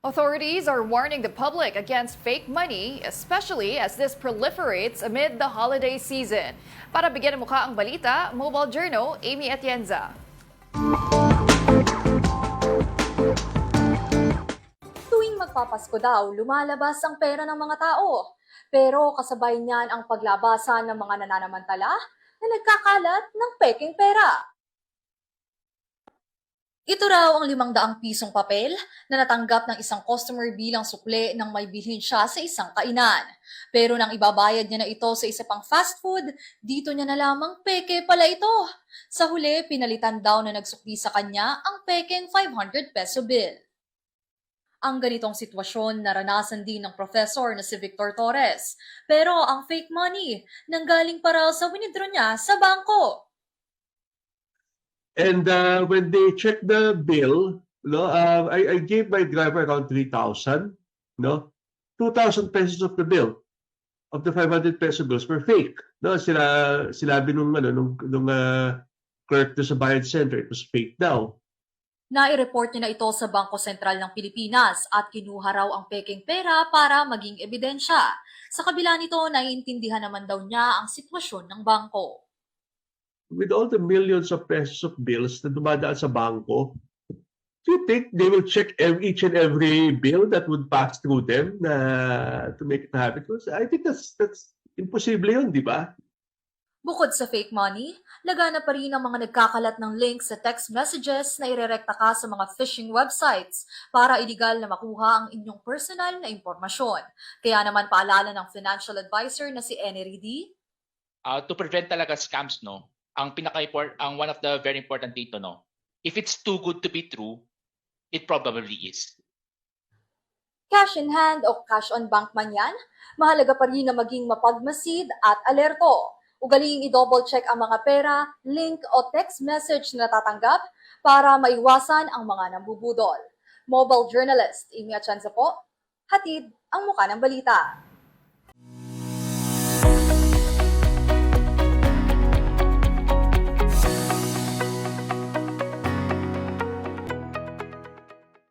Authorities are warning the public against fake money, especially as this proliferates amid the holiday season. Para bigyan ng mukha ang balita, Mobile Journal, Amy Atienza. Tuwing magpapasko daw, lumalabas ang pera ng mga tao. Pero kasabay niyan ang paglabasan ng mga nananamantala na nagkakalat ng peking pera. Ito raw ang 500 pisong papel na natanggap ng isang customer bilang sukle nang may bilhin siya sa isang kainan. Pero nang ibabayad niya na ito sa isa pang fast food, dito niya na lamang peke pala ito. Sa huli, pinalitan daw na nagsukli sa kanya ang pekeng 500 peso bill. Ang ganitong sitwasyon naranasan din ng professor na si Victor Torres. Pero ang fake money nanggaling pa raw sa winidro niya sa bangko. And when they checked the bill, I gave my driver around 3,000. 2,000 pesos of the bill, of the 500 peso bills were fake. Sinabi nung clerk doon sa Bayad Center, it was fake daw. Nai-report niya na ito sa Bangko Sentral ng Pilipinas at kinuha raw ang peking pera para maging ebidensya. Sa kabila nito, naiintindihan naman daw niya ang sitwasyon ng bangko. With all the millions of pesos of bills na dumadaan sa bangko, do you think they will check each and every bill that would pass through them to make it happen? Because I think that's imposible yun, di ba? Bukod sa fake money, lagana pa rin ang mga nagkakalat ng links sa text messages na irerekta ka sa mga phishing websites para iligal na makuha ang inyong personal na impormasyon. Kaya naman paalala ng financial advisor na si Enery D. To prevent talaga scams, ang one of the very important dito, if it's too good to be true, it probably is. Cash in hand o cash on bank man yan, mahalaga pa rin na maging mapagmasid at alerto. Ugaliing i-double check ang mga pera, link o text message na natatanggap para maiwasan ang mga nambubudol. Mobile journalist Amy Atienza po, hatid ang muka ng balita.